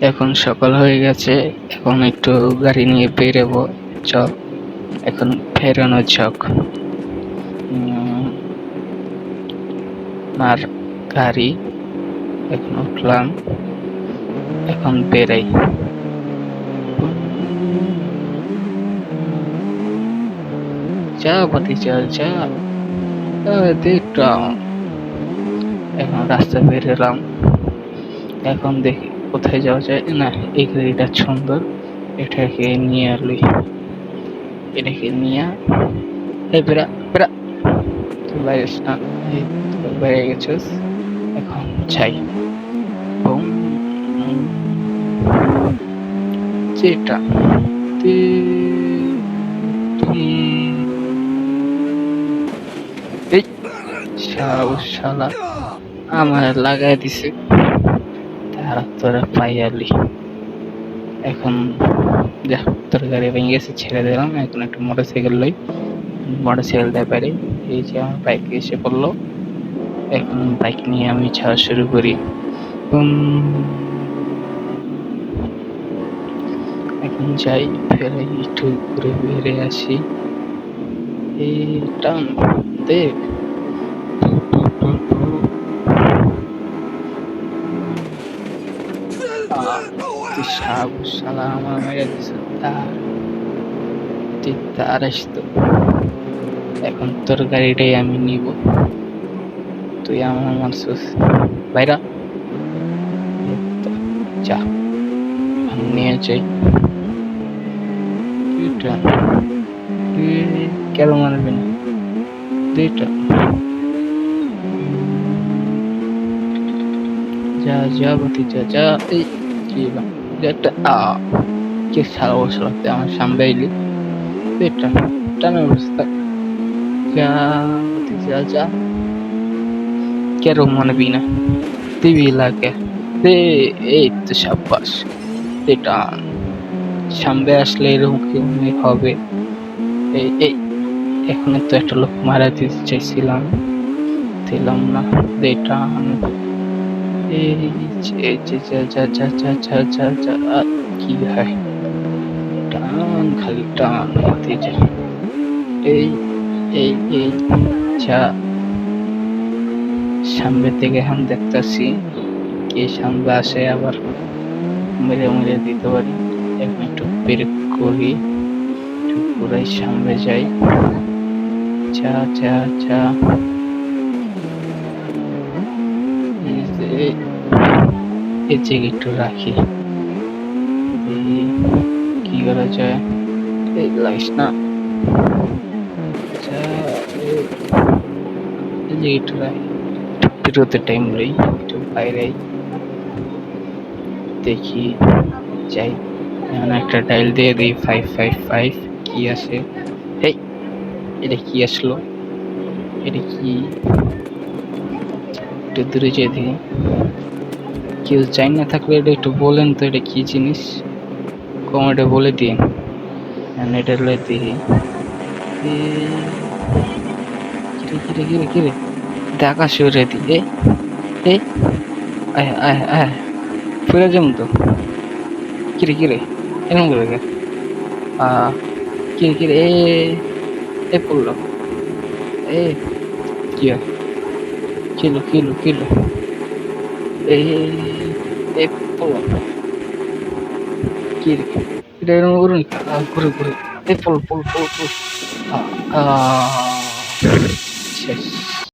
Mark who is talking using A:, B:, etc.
A: এখন সকাল হয়ে গেছে, এখন একটু গাড়ি নিয়ে বেরোবো। চল, এখন ফেরানো যাক। আর গাড়ি এখন উঠলাম, এখন বেরাই। যা ভাতিজা যা, দেখটা। এখন রাস্তা বেরোলাম, এখন দেখি কোথায় যাওয়া যায়। না, এই গাড়িটা সুন্দর, এটাকে নিয়ে আলি, এটাকে নিয়ে এই বেড়া বেড়া, তুই বাইরে না, এই তুই বাইরে গেছিস, এখন যাই। বুম, যেটা এই শালা আমার লাগাই দিছে, তারা তোরা পাইয়ালি। এখন যা, তোর গাড়ি ভেঙে গেছে, ছেড়ে দিলাম। এখন একটা মোটরসাইকেল লই, মোটরসাইকেলটা পারি। এই যে আমার বাইক এসে পড়লো, এখন বাইক নিয়ে আমি যাওয়া শুরু করি। এখন যাই, ফেরে একটু ঘুরে বেড়ে আসি। এই টান দেখ, শালা আমার মেরে দিছে তার আসতো। এখন তোর গাড়িটাই আমি নিব, তুই আমার মারছিস ভাইরা, যা নিয়ে যাই। কেন মানবি না, দুইটা যা যা ভাতিজা যা। এই কি একটা কে সারা বছর আমার সামনে এলি, দুইটা টানা অবস্থা। যা ভাতিজা যা, কেন মানবি না, দিবি লাগে। এই তো সাব্বাস, এটা সামনে আসলে এরকম কি হবে। এই এই এখানে তো একটা লোক মারা দিতে চাইছিলাম, দিলাম না। এটা কি হয়, টান খালি টান। এই এই এই যা, সামনে থেকে এখন দেখতেছি কে সামনে আসে, আবার মেরে মেরে দিতে পারি। এখন একটু ব্রেক করি, একটু পুরাই সামনে যাই। যা যা যা, এই যে একটু রাখি, কি করা যায়। এই লাইস না, এই যে একটু রাখি, বেরোতে টাইম নেই, একটু বাইরে দেখি যাই। এখন একটা ডাইল দিয়ে দিই 555, কি আসে। এই এটা কি আসলো, এটা কি, একটু দূরে যেয়ে দিই। কেউ চাই না থাকলে এটা একটু বলেন তো, এটা কি জিনিস, কমেন্টে বলে দিন। এটা লয়ে দিই, কিরে কিরে কিরে, দেখা সরে দি। এই আয় আয় আয়, ফিরে যাম তো। কিরে কিরে এরকম করে গে, কিরে কিরে এ পড়লো, এ কি হয়, কিলো কিলো কিলো, এই পড়লো, কিরে এটা এরকম করুন, ঘুরে ঘুরে এই পড়ল পড়ল পড়ল পড়ল, শেষ।